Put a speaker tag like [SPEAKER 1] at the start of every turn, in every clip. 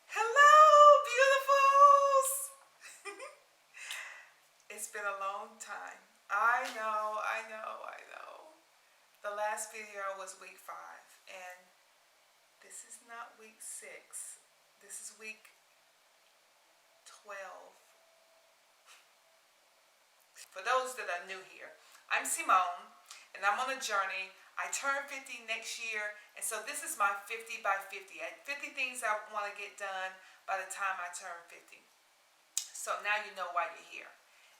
[SPEAKER 1] Hello, beautifuls! It's been a long time. I know. The last video was week 5, and this is not week 6. This is week 12. For those that are new here, I'm Simone, and I'm on a journey. I turn 50 next year, and so this is my 50 by 50. 50 things I want to get done by the time I turn 50. So now you know why you're here.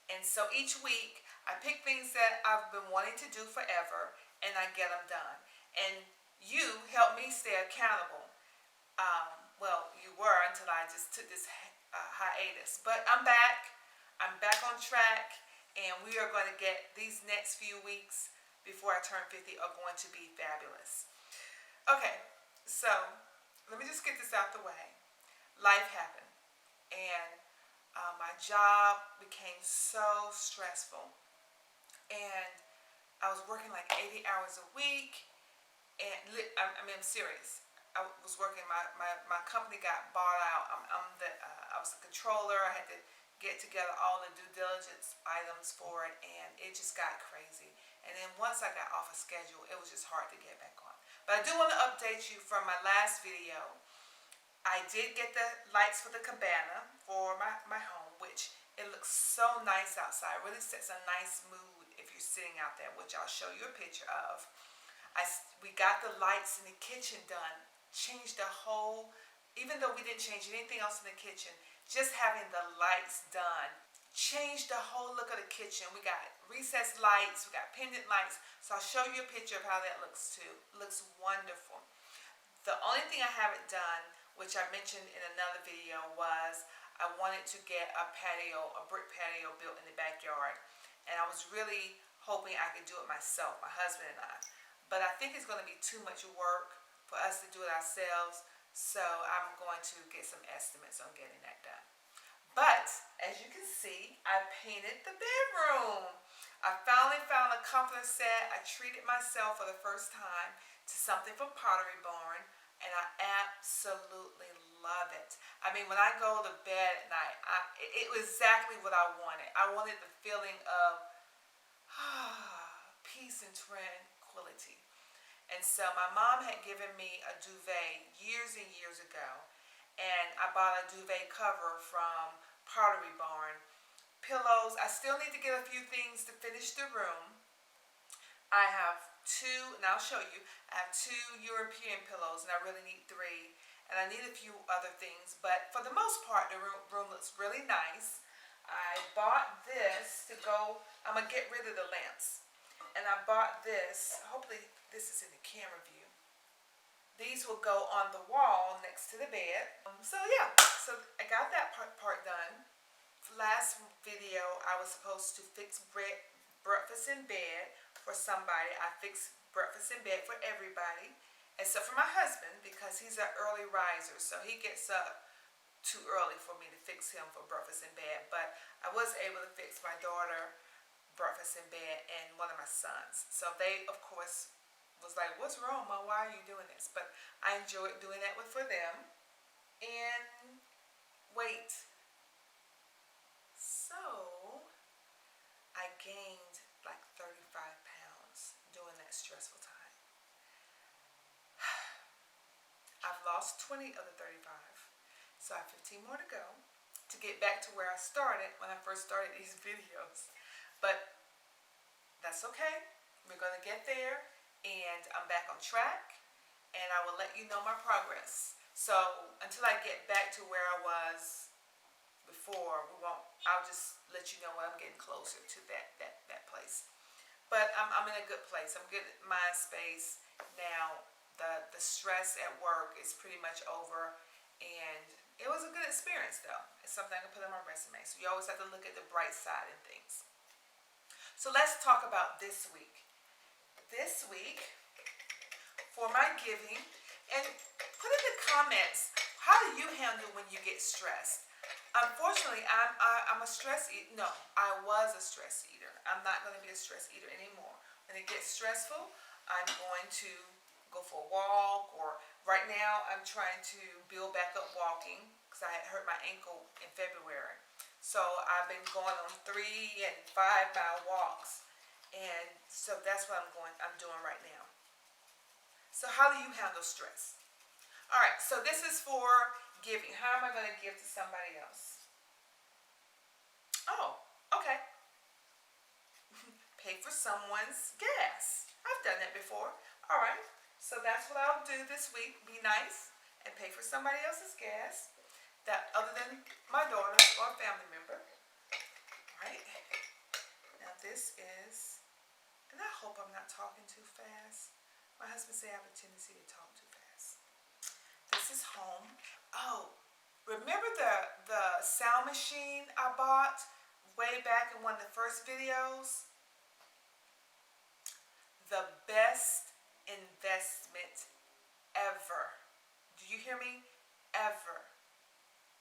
[SPEAKER 1] And so each week I pick things that I've been wanting to do forever and I get them done. And you help me stay accountable. Well, you were until I just took this hiatus. But I'm back. I'm back on track. And we are going to get these next few weeks before I turn 50 are going to be fabulous. Okay, so let me just get this out the way. Life happened. And my job became so stressful, and I was working like 80 hours a week, and I'm serious. I was working, my company got bought out. I was the controller. I had to get together all the due diligence items for it, and it just got crazy. And then once I got off a schedule, it was just hard to get back on. But I do want to update you from my last video. I did get the lights for the cabana for my home, which it looks so nice outside. It really sets a nice mood if you're sitting out there, which I'll show you a picture of. We got the lights in the kitchen done, changed the whole, even though we didn't change anything else in the kitchen, just having the lights done changed the whole look of the kitchen. We got recessed lights, we got pendant lights, so I'll show you a picture of how that looks too. It looks wonderful. The only thing I haven't done, which I mentioned in another video, was I wanted to get a brick patio built in the backyard. And I was really hoping I could do it myself, my husband and I. But I think it's going to be too much work for us to do it ourselves. So I'm going to get some estimates on getting that done. But as you can see, I painted the bedroom. I finally found a comforter set. I treated myself for the first time to something from Pottery Barn. And I absolutely love it. I mean, when I go to bed at night, it was exactly what I wanted. I wanted the feeling of peace and tranquility. And so my mom had given me a duvet years and years ago. And I bought a duvet cover from Pottery Barn. Pillows. I still need to get a few things to finish the room. I have 2, and I'll show you, I have 2 European pillows, and I really need 3, and I need a few other things, but for the most part, the room looks really nice. I bought this to go, I'm going to get rid of the lamps, and I bought this, hopefully this is in the camera view. These will go on the wall next to the bed. So yeah, so I got that part done. Last video, I was supposed to fix breakfast in bed for somebody. I fixed breakfast in bed for everybody, except for my husband, because he's an early riser, so he gets up too early for me to fix him for breakfast in bed. But I was able to fix my daughter breakfast in bed and one of my sons. So they, of course, was like, "What's wrong, Mom? Why are you doing this?" But I enjoyed doing that for them. And wait, so I gained like 35 pounds during that stressful time. I've lost 20 of the 35, so I have 15 more to go to get back to where I started when I first started these videos. But that's okay. We're going to get there, and I'm back on track, and I will let you know my progress. So until I get back to where I was before, I'll just let you know when I'm getting closer to that place. But I'm in a good place. I'm good at mind space now. The stress at work is pretty much over, and it was a good experience though. It's something I can put on my resume. So you always have to look at the bright side in things. So let's talk about this week. This week, for my giving, and put in the comments, how do you handle when you get stressed? Unfortunately, I'm a stress eater. No, I was a stress eater. I'm not going to be a stress eater anymore. When it gets stressful, I'm going to go for a walk, or right now I'm trying to build back up walking. hurt my ankle in February. So I've been going on 3 and 5 mile walks. And so that's what I'm doing right now. So how do you handle stress? All right, so this is for giving. How am I going to give to somebody else? Oh, okay. Pay for someone's gas. I've done that before. All right, so that's what I'll do this week. Be nice and pay for somebody else's gas. That other than my daughter or a family member. All right. Now this is, and I hope I'm not talking too fast. My husband said I have a tendency to talk too fast. This is home. Oh, remember the sound machine I bought way back in one of the first videos? The best investment ever. Do you hear me? Ever.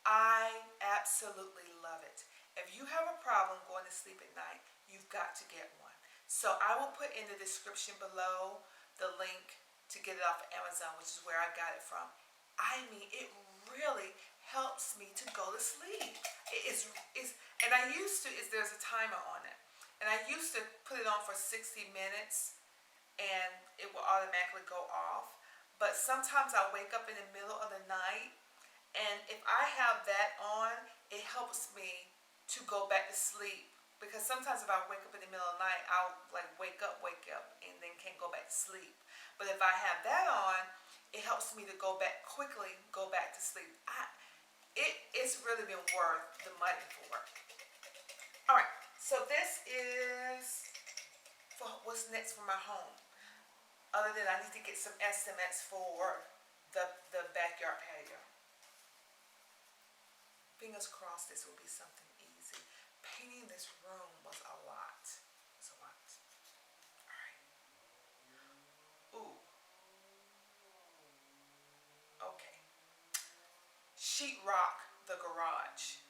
[SPEAKER 1] I absolutely love it. If you have a problem going to sleep at night, you've got to get one. So I will put in the description below the link to get it off of Amazon, which is where I got it from. I mean, it really helps me to go to sleep. And I used to, there's a timer on it. And I used to put it on for 60 minutes and it will automatically go off. But sometimes I wake up in the middle of the night, and if I have that on, it helps me to go back to sleep. Because sometimes if I wake up in the middle of the night, I'll like wake up, and then can't go back to sleep. But if I have that on, it helps me to go back to sleep. It's really been worth the money for it. All right, so this is for what's next for my home. Other than I need to get some estimates for the backyard patio. Fingers crossed this will be something easy. Painting this room was a lot. It's a lot. Alright. Ooh. Okay. Sheetrock the garage.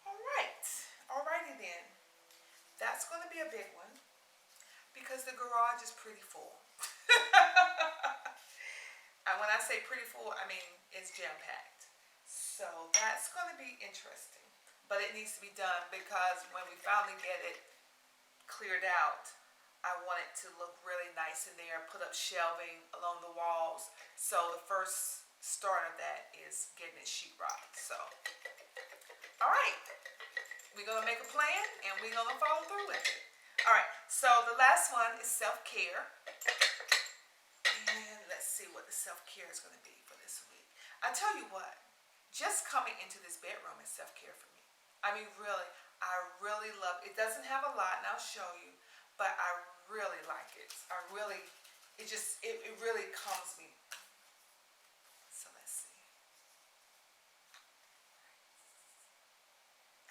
[SPEAKER 1] Alright. Alrighty then. That's going to be a big one, because the garage is pretty full. And when I say pretty full, I mean it's jam-packed. So that's going to be interesting. But it needs to be done, because when we finally get it cleared out, I want it to look really nice in there, put up shelving along the walls. So the first start of that is getting it sheetrocked. So, all right. We're going to make a plan, and we're going to follow through with it. All right, so the last one is self-care. And let's see what the self-care is going to be for this week. I tell you what, just coming into this bedroom is self-care for me. I mean, really, I really love it. It doesn't have a lot, and I'll show you, but I really like it. It really calms me. So let's see.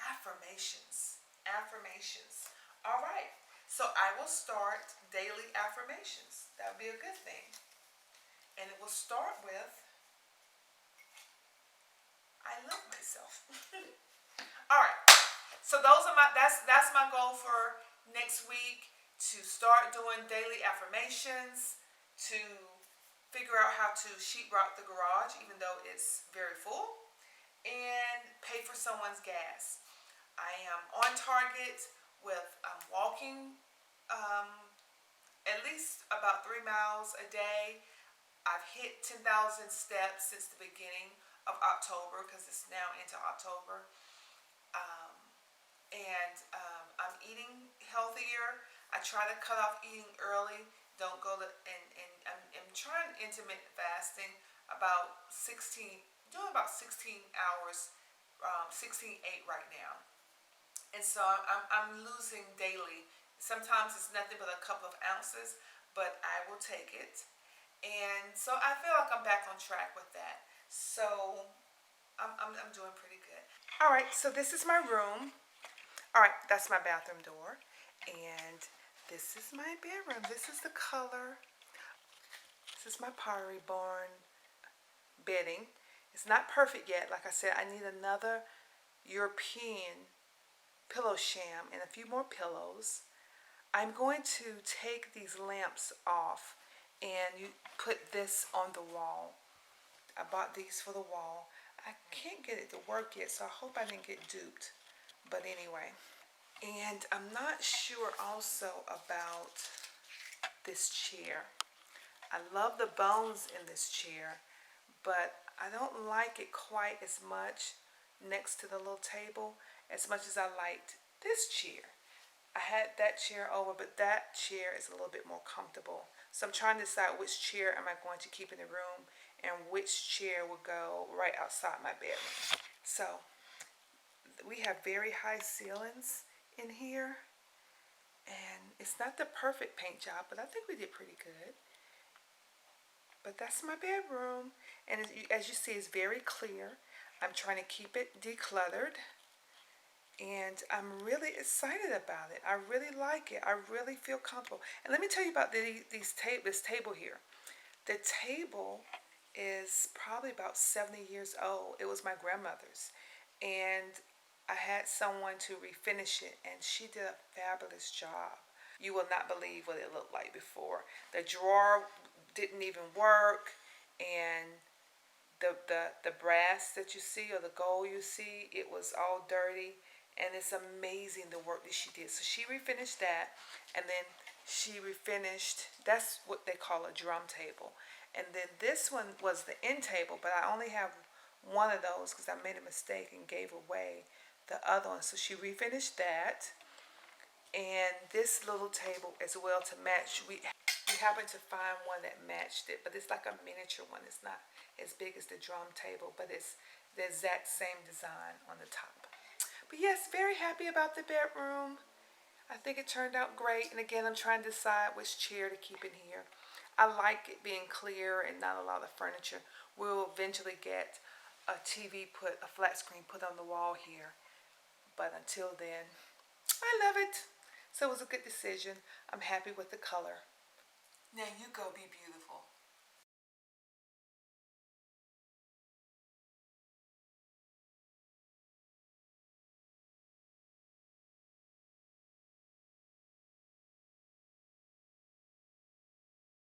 [SPEAKER 1] Affirmations. Affirmations. All right. So I will start daily affirmations. That would be a good thing. And it will start with, I love myself. All right. So that's my goal for next week, to start doing daily affirmations, to figure out how to sheetrock the garage even though it's very full, and pay for someone's gas. I am on target with walking at least about 3 miles a day. I've hit 10,000 steps since the beginning of October, because it's now into October. I'm eating healthier. I try to cut off eating early. Don't go to, and I'm trying intermittent fasting about 16 hours, 16:8 right now. And so I'm losing daily. Sometimes it's nothing but a couple of ounces, but I will take it. And so I feel like I'm back on track with that. So I'm doing pretty good. All right, so this is my room. All right, that's my bathroom door. And this is my bedroom. This is the color. This is my Pottery Barn bedding. It's not perfect yet. Like I said, I need another European pillow sham and a few more pillows. I'm going to take these lamps off and you put this on the wall. I bought these for the wall. I can't get it to work yet, so I hope I didn't get duped. But anyway, and I'm not sure also about this chair. I love the bones in this chair, but I don't like it quite as much next to the little table as much as I liked this chair. I had that chair over, but that chair is a little bit more comfortable. So I'm trying to decide which chair am I going to keep in the room and which chair will go right outside my bedroom. So we have very high ceilings in here, and it's not the perfect paint job, but I think we did pretty good. But that's my bedroom, and as you see, it's very clear. I'm trying to keep it decluttered, and I'm really excited about it. I really like it. I really feel comfortable. And let me tell you about this table here. The table is probably about 70 years old. It was my grandmother's, and I had someone to refinish it, and she did a fabulous job. You will not believe what it looked like before. The drawer didn't even work, and the brass that you see or the gold you see, it was all dirty, and it's amazing the work that she did. So she refinished that, and then she refinished, that's what they call a drum table. And then this one was the end table, but I only have one of those because I made a mistake and gave away the other one. So she refinished that, and this little table as well to match. We happened to find one that matched it, but it's like a miniature one. It's not as big as the drum table, but it's the exact same design on the top. But yes, very happy about the bedroom. I think it turned out great. And again, I'm trying to decide which chair to keep in here. I like it being clear and not a lot of furniture. We'll eventually get a TV put, a flat screen put on the wall here. But until then, I love it. So it was a good decision. I'm happy with the color. Now you go be beautiful.